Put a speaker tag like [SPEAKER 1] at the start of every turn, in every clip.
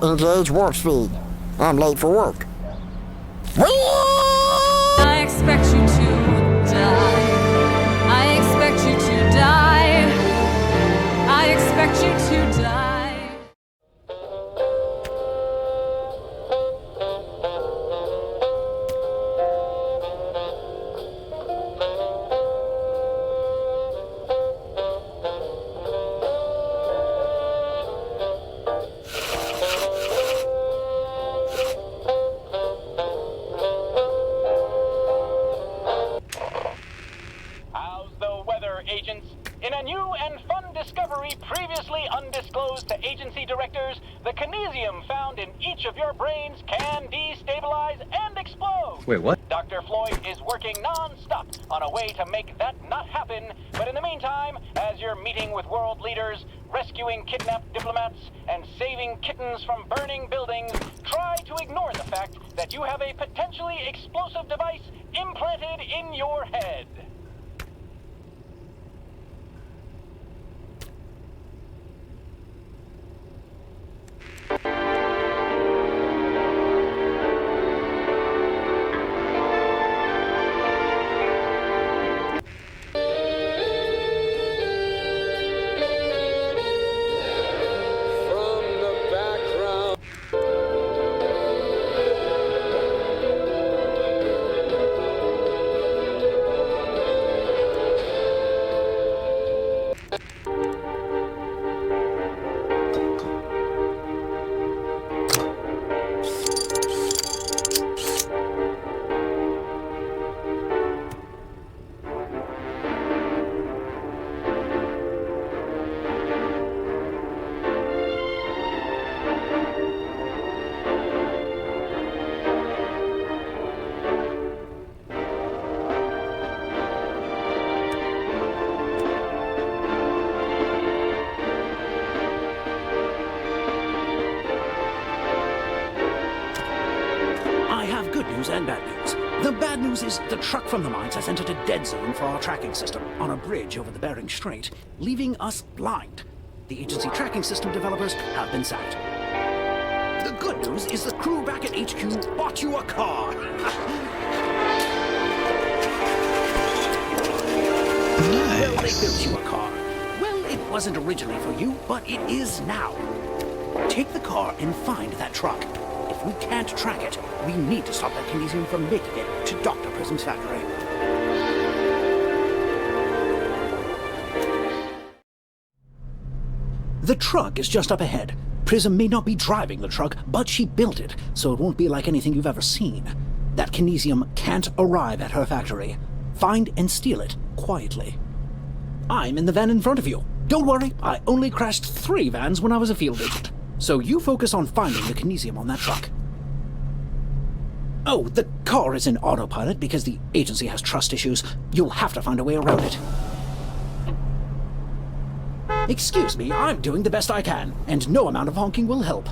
[SPEAKER 1] Engage warp speed. I'm late for work. Wheeee!
[SPEAKER 2] I expect you to die. I expect you to die. I expect you to die.
[SPEAKER 3] Agents, in a new and fun discovery previously undisclosed to agency directors, the kinesium found in each of your brains can destabilize and explode.
[SPEAKER 4] Wait, what?
[SPEAKER 3] Dr. Floyd is working non-stop on a way to make that not happen, but in the meantime, as you're meeting with world leaders, rescuing kidnapped diplomats, and saving kittens from burning buildings, try to ignore the fact that you have a potentially explosive device implanted in your head.
[SPEAKER 5] And bad news. The bad news is the truck from the mines has entered a dead zone for our tracking system on a bridge over the Bering Strait, leaving us blind. The agency tracking system developers have been sacked. The good news is the crew back at HQ bought you a car. Well, they built you a car. Well, it wasn't originally for you, but it is now. Take the car and find that truck. If we can't track it, we need to stop that kinesium from making it to Dr. Prism's factory. The truck is just up ahead. Prism may not be driving the truck, but she built it, so it won't be like anything you've ever seen. That kinesium can't arrive at her factory. Find and steal it quietly. I'm in the van in front of you. Don't worry, I only crashed 3 vans when I was a field agent. So you focus on finding the kinesium on that truck. Oh, the car is in autopilot because the agency has trust issues. You'll have to find a way around it. Excuse me, I'm doing the best I can, and no amount of honking will help.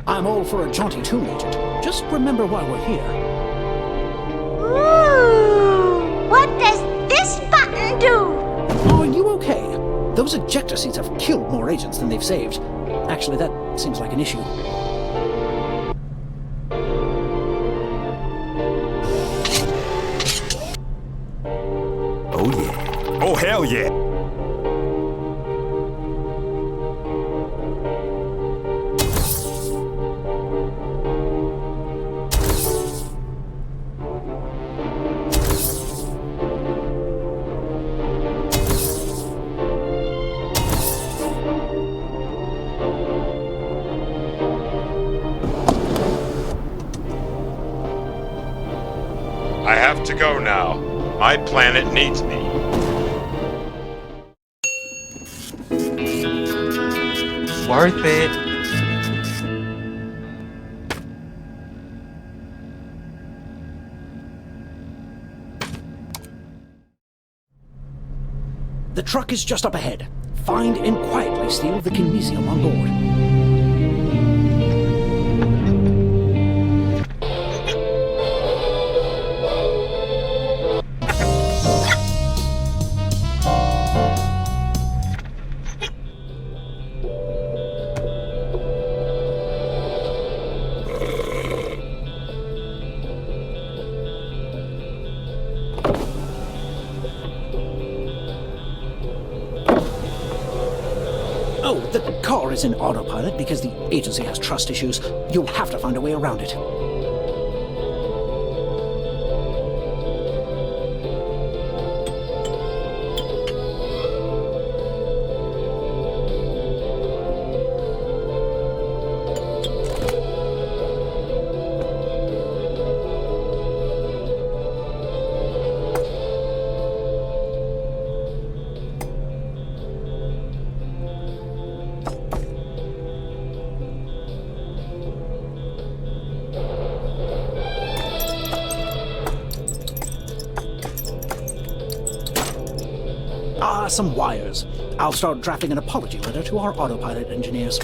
[SPEAKER 5] I'm all for a jaunty tune, Agent. Just remember why we're here.
[SPEAKER 6] Ooh! What does this button do?
[SPEAKER 5] Are you okay? Those ejector seats have killed more agents than they've saved. Actually, that seems like an issue.
[SPEAKER 7] Oh yeah. Oh hell yeah!
[SPEAKER 8] I have to go now. My planet needs me.
[SPEAKER 4] Worth it.
[SPEAKER 5] The truck is just up ahead. Find and quietly steal the kinesium on board. Oh, the car is in autopilot because the agency has trust issues. You'll have to find a way around it. Some wires. I'll start drafting an apology letter to our autopilot engineers.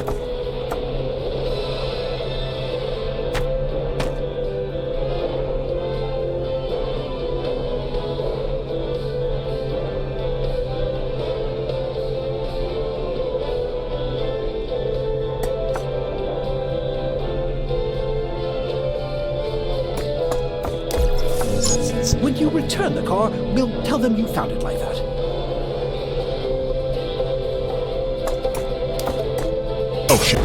[SPEAKER 5] When you return the car, we'll tell them you found it like that.
[SPEAKER 7] Oh, shit.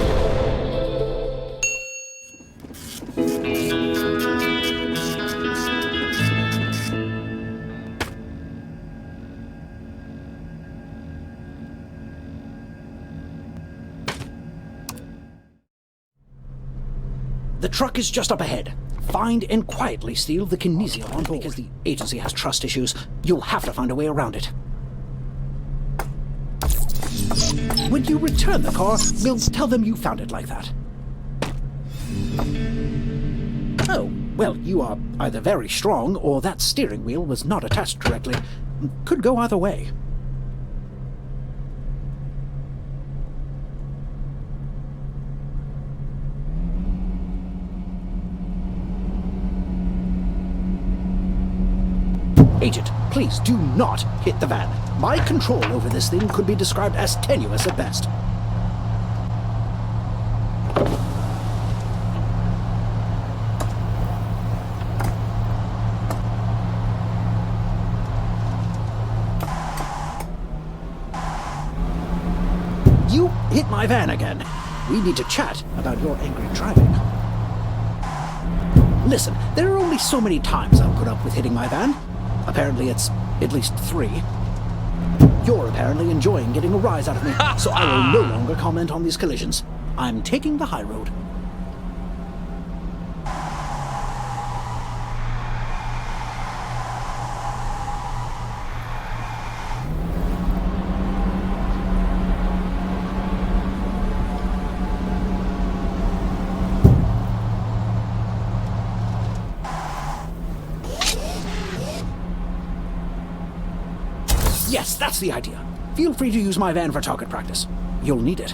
[SPEAKER 5] The truck is just up ahead. Find and quietly steal the kinesium on board. Because the agency has trust issues, you'll have to find a way around it. When you return the car, we'll tell them you found it like that. Oh, well, you are either very strong or that steering wheel was not attached correctly. Could go either way. Agent, please do not hit the van. My control over this thing could be described as tenuous at best. You hit my van again. We need to chat about your angry driving. Listen, there are only so many times I'll put up with hitting my van. Apparently it's at least 3. You're apparently enjoying getting a rise out of me, so I will no longer comment on these collisions. I'm taking the high road. Yes, that's the idea. Feel free to use my van for target practice. You'll need it.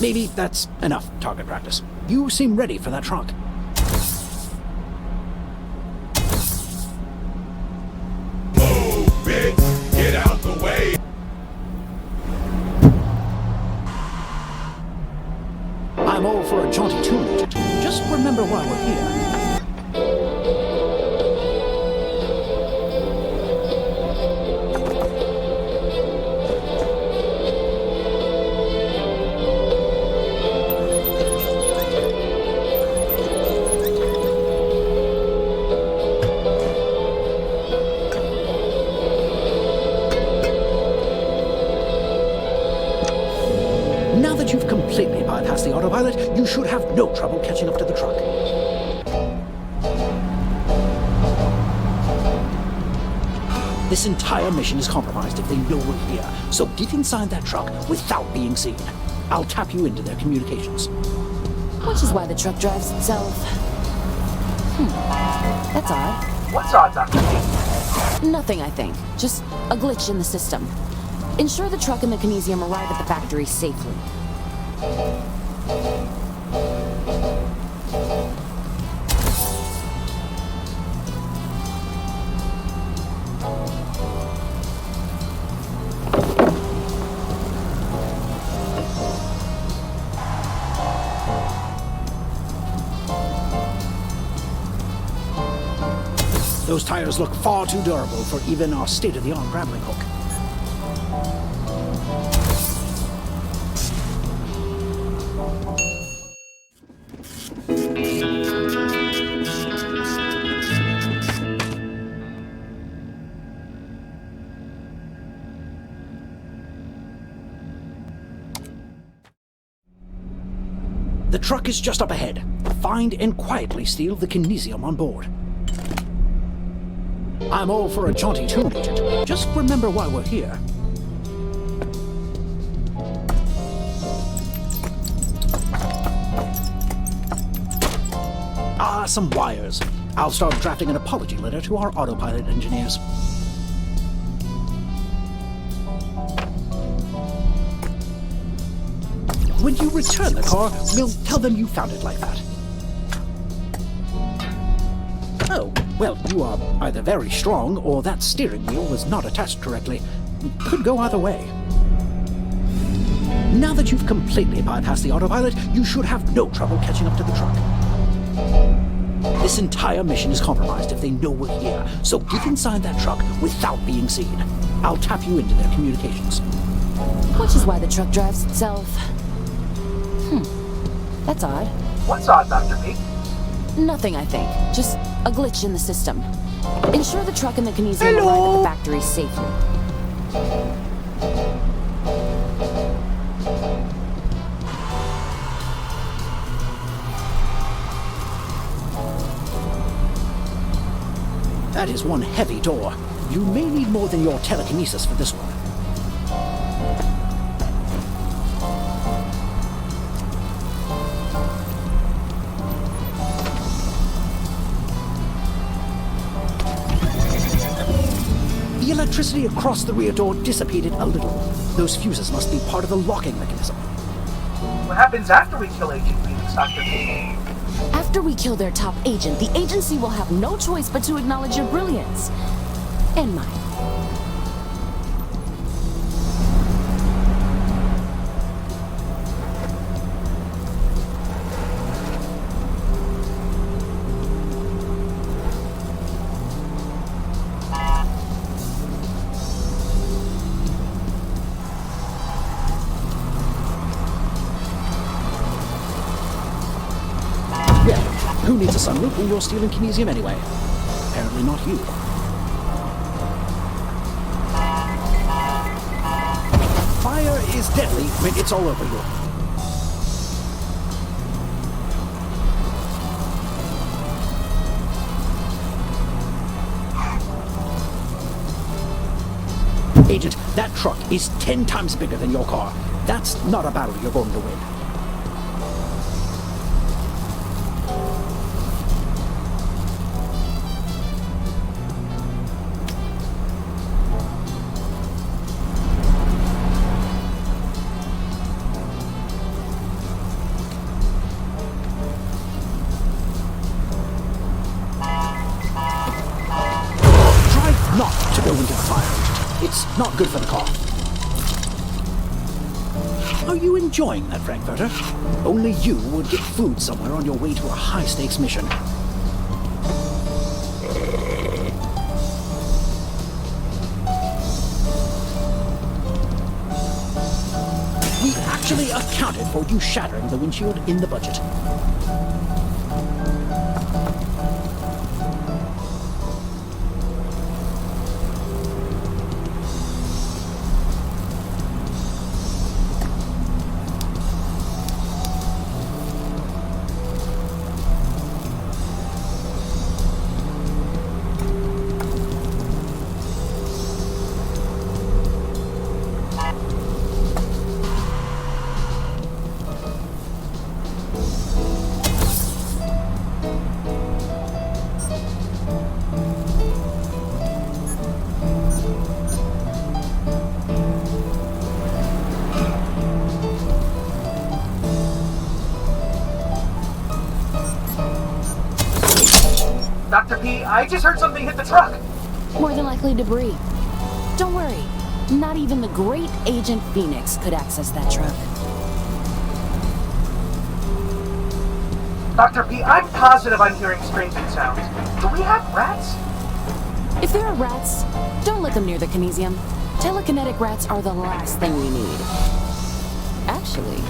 [SPEAKER 5] Maybe that's enough target practice. You seem ready for that truck.
[SPEAKER 7] Move, bitch! Get out the way!
[SPEAKER 5] I'm all for a jaunty tune, Agent. Just remember why we're here. Now that you've completely bypassed the autopilot, you should have no trouble catching up to the truck. This entire mission is compromised if they know we're here, so get inside that truck without being seen. I'll tap you into their communications.
[SPEAKER 9] Which is why the truck drives itself. That's odd.
[SPEAKER 5] What's odd, Dr.
[SPEAKER 9] Nothing, I think. Just a glitch in the system. Ensure the truck and the kinesium arrive at the factory safely.
[SPEAKER 5] Those tires look far too durable for even our state-of-the-art grappling hook. The truck is just up ahead. Find and quietly steal the kinesium on board. I'm all for a jaunty tune, Agent. Just remember why we're here. Ah, some wires. I'll start drafting an apology letter to our autopilot engineers. When you return the car, we'll tell them you found it like that. Oh, well, you are either very strong or that steering wheel was not attached correctly. Could go either way. Now that you've completely bypassed the autopilot, you should have no trouble catching up to the truck. This entire mission is compromised if they know we're here, so get inside that truck without being seen. I'll tap you into their communications.
[SPEAKER 9] Which is why the truck drives itself. That's odd.
[SPEAKER 10] What's odd, Dr. P?
[SPEAKER 9] Nothing, I think. Just a glitch in the system. Ensure the truck and the kinesium arrive at the factory safely.
[SPEAKER 5] That is one heavy door. You may need more than your telekinesis for this one. The electricity across the rear door dissipated a little. Those fuses must be part of the locking mechanism.
[SPEAKER 10] What happens after we kill Agent Phoenix, Dr. P?
[SPEAKER 9] After we kill their top agent, the agency will have no choice but to acknowledge your brilliance. And mine.
[SPEAKER 5] Who needs a sunroof when you're stealing kinesium anyway? Apparently not you. Fire is deadly when it's all over you. Agent, that truck is 10 times bigger than your car. That's not a battle you're going to win. It's not good for the car. Are you enjoying that, Frankfurter? Only you would get food somewhere on your way to a high-stakes mission. We actually accounted for you shattering the windshield in the budget.
[SPEAKER 10] Dr. P, I just heard something hit the truck.
[SPEAKER 9] More than likely debris. Don't worry. Not even the great Agent Phoenix could access that truck.
[SPEAKER 10] Dr. P, I'm positive I'm hearing screaming sounds. Do we have rats?
[SPEAKER 9] If there are rats, don't let them near the kinesium. Telekinetic rats are the last thing we need. Actually,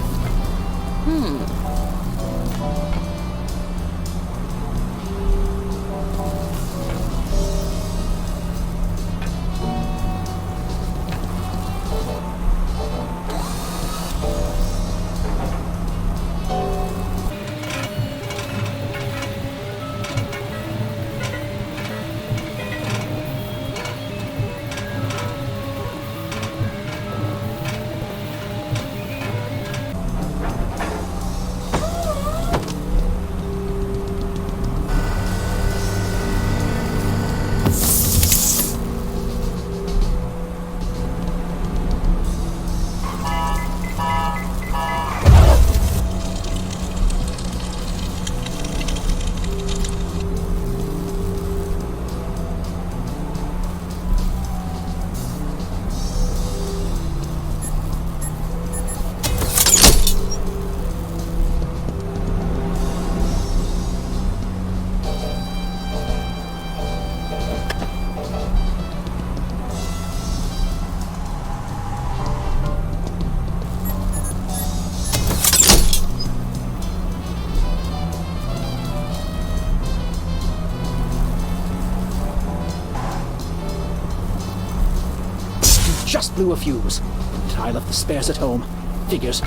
[SPEAKER 5] just blew a fuse. And I left the spares at home. Figures.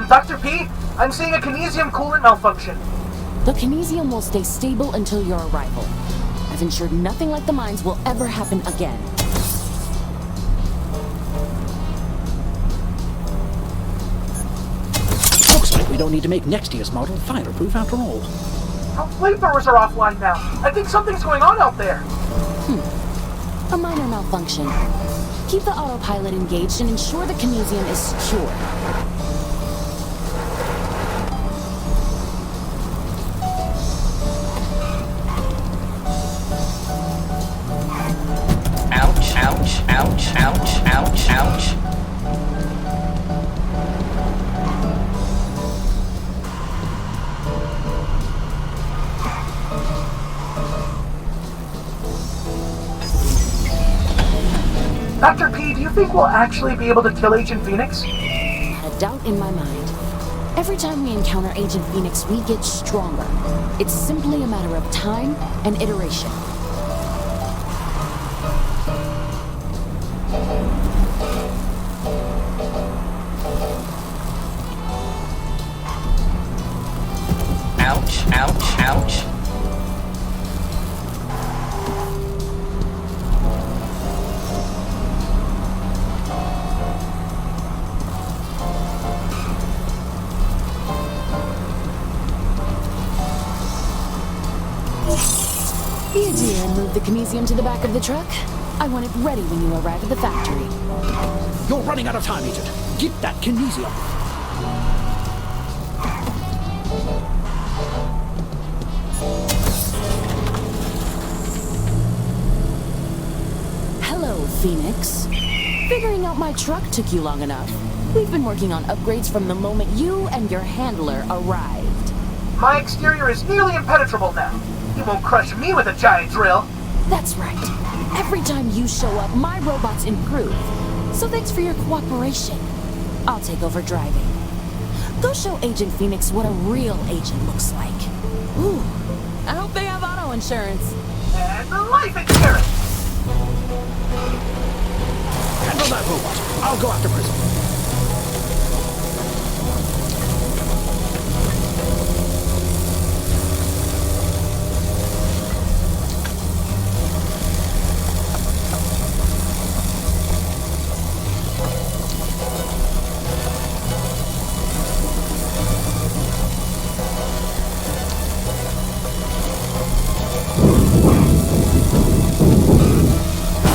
[SPEAKER 10] Dr. P, I'm seeing a kinesium coolant malfunction.
[SPEAKER 9] The kinesium will stay stable until your arrival. I've ensured nothing like the mines will ever happen again.
[SPEAKER 5] Looks like we don't need to make next year's model fireproof after all.
[SPEAKER 10] Our flamethrowers are offline now. I think something's going on out there.
[SPEAKER 9] A minor malfunction. Keep the autopilot engaged and ensure the kinesium is secure.
[SPEAKER 11] Ouch, ouch, ouch, ouch, ouch, ouch.
[SPEAKER 10] Dr. P, do you think we'll actually be able to kill Agent Phoenix?
[SPEAKER 9] Not a doubt in my mind. Every time we encounter Agent Phoenix, we get stronger. It's simply a matter of time and iteration.
[SPEAKER 11] Ouch, ouch, ouch.
[SPEAKER 9] Be a dear and move the kinesium to the back of the truck. I want it ready when you arrive at the factory.
[SPEAKER 5] You're running out of time, Agent. Get that kinesium.
[SPEAKER 9] Hello, Phoenix. Figuring out my truck took you long enough. We've been working on upgrades from the moment you and your handler arrived.
[SPEAKER 10] My exterior is nearly impenetrable now. You won't crush me with a giant drill.
[SPEAKER 9] That's right. Every time you show up, my robots improve. So thanks for your cooperation. I'll take over driving. Go show Agent Phoenix what a real agent looks like. Ooh, I hope they have auto insurance.
[SPEAKER 10] And the life insurance.
[SPEAKER 5] Handle that robot. I'll go after Prism.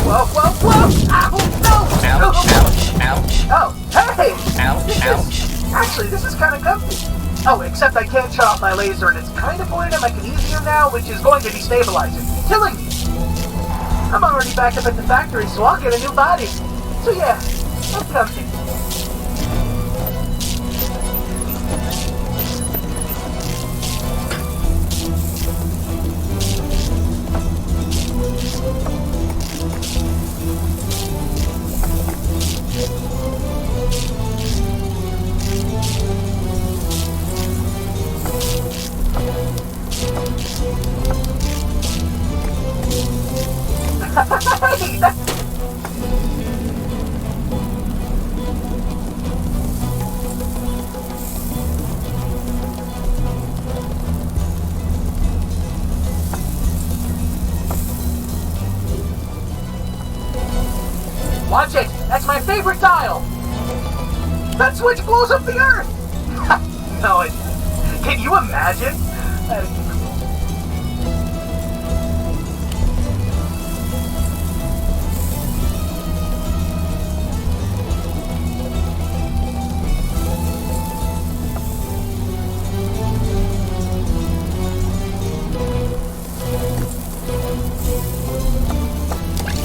[SPEAKER 10] Whoa, whoa, whoa! Ow! No!
[SPEAKER 11] Ouch, ouch, ouch.
[SPEAKER 10] Oh, hey!
[SPEAKER 11] Ouch, ouch.
[SPEAKER 10] Actually, this is kind of comfy. Oh, except I can't shut off my laser, and it's kind of pointed at my kinesium now, which is going to destabilize it, killing me. I'm already back up at the factory, so I'll get a new body. So yeah, I'm comfy. Hey, that's... Watch it! That's my favorite dial! That switch blows up the Earth! No, it... Can you imagine?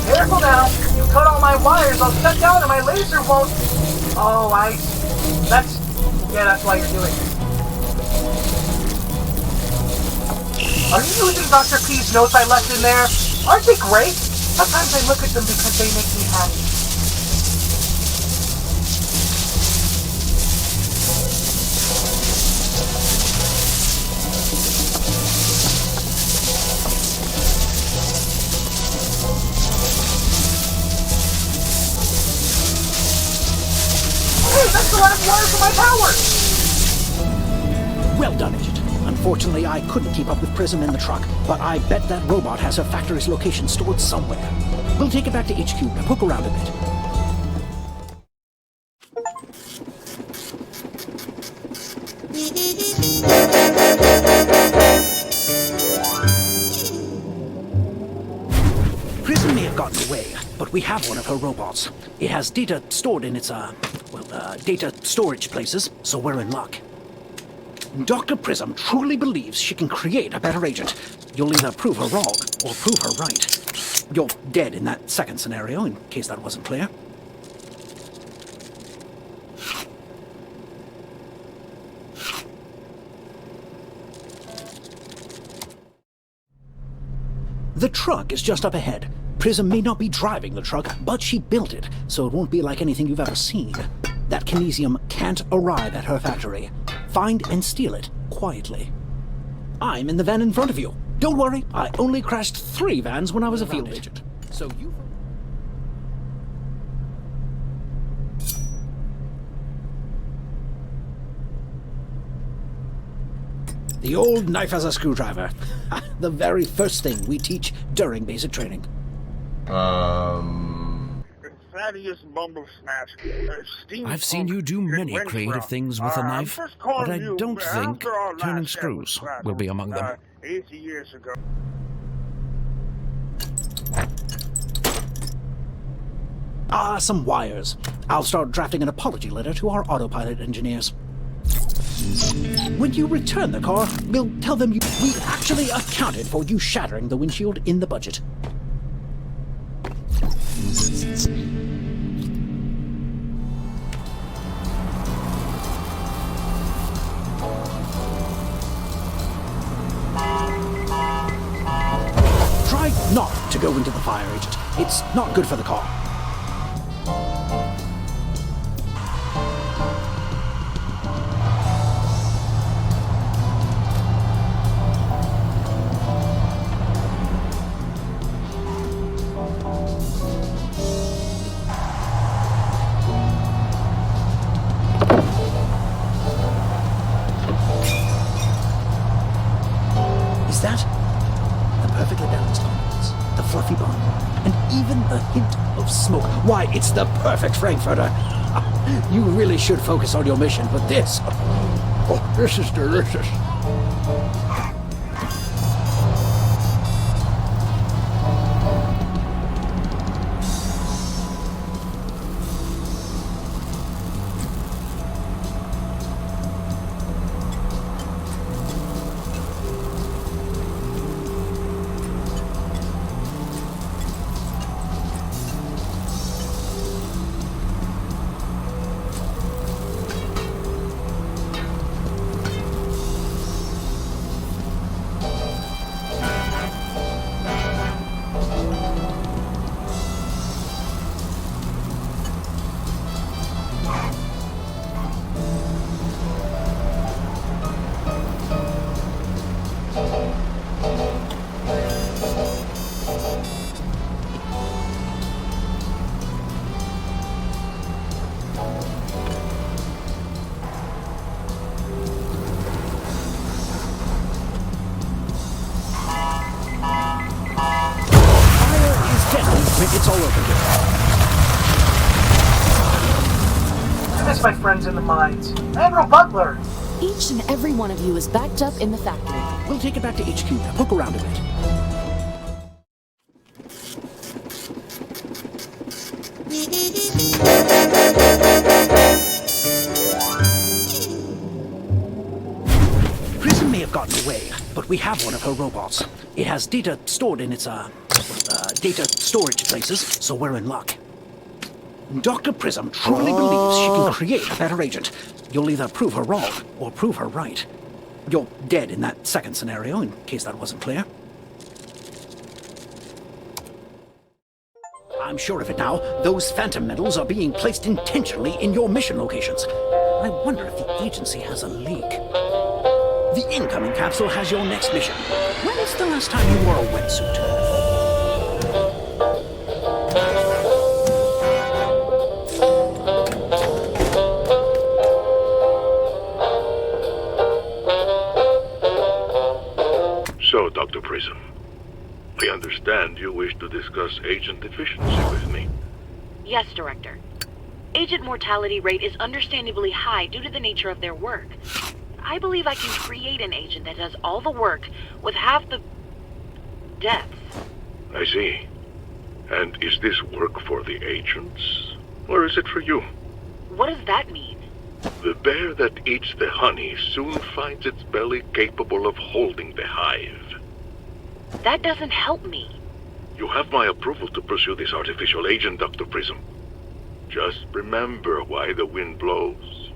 [SPEAKER 10] Careful now! You cut all my wires, I'll shut down and my laser won't... Oh, that's... Yeah, that's why you're doing it. Are you using Dr. P's notes I left in there? Aren't they great? Sometimes I look at them because they make me happy.
[SPEAKER 5] Well done, Agent. Unfortunately, I couldn't keep up with Prism in the truck, but I bet that robot has her factory's location stored somewhere. We'll take it back to HQ to poke around a bit. Prism may have gotten away, but we have one of her robots. It has data stored in its, data storage places, so we're in luck. Dr. Prism truly believes she can create a better agent. You'll either prove her wrong or prove her right. You're dead in that second scenario, in case that wasn't clear. The truck is just up ahead. Prism may not be driving the truck, but she built it, so it won't be like anything you've ever seen. That kinesium can't arrive at her factory. Find and steal it quietly. I'm in the van in front of you. Don't worry, I only crashed 3 vans when I was a field agent. So you... The old knife as a screwdriver. The very first thing we teach during basic training.
[SPEAKER 12] I've seen you do many creative things with a knife, but I don't think turning screws will be among them.
[SPEAKER 7] 80 years ago.
[SPEAKER 5] Ah, some wires. I'll start drafting an apology letter to our autopilot engineers. When you return the car, we'll tell them we actually accounted for you shattering the windshield in the budget. Try not to go into the fire, Agent. It's not good for the car. Is that the perfectly balanced omelets, the fluffy bun, and even the hint of smoke? Why, it's the perfect frankfurter. You really should focus on your mission, but this... Oh, this is delicious. It's all over here.
[SPEAKER 10] I miss my friends in the mines. Admiral Butler!
[SPEAKER 9] Each and every one of you is backed up in the factory.
[SPEAKER 5] We'll take it back to HQ to poke around a bit. Prism may have gotten away, but we have one of her robots. It has data stored in its, data storage places, so we're in luck. Dr. Prism truly believes she can create a better agent. You'll either prove her wrong or prove her right. You're dead in that second scenario, in case that wasn't clear. I'm sure of it now. Those phantom medals are being placed intentionally in your mission locations. I wonder if the agency has a leak. The incoming capsule has your next mission. When was the last time you wore a wetsuit?
[SPEAKER 13] Hello, Dr. Prism. I understand you wish to discuss agent efficiency with me.
[SPEAKER 14] Yes, Director. Agent mortality rate is understandably high due to the nature of their work. I believe I can create an agent that does all the work with half the deaths.
[SPEAKER 13] I see. And is this work for the agents, or is it for you?
[SPEAKER 14] What does that mean?
[SPEAKER 13] The bear that eats the honey soon finds its belly capable of holding the hive.
[SPEAKER 14] That doesn't help me.
[SPEAKER 13] You have my approval to pursue this artificial agent, Dr. Prism. Just remember why the wind blows.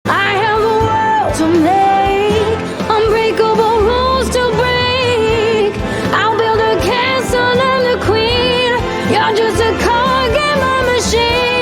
[SPEAKER 2] I have a world to make, unbreakable rules to break. I'll build a castle, I'm the queen. You're just a cog in my machine.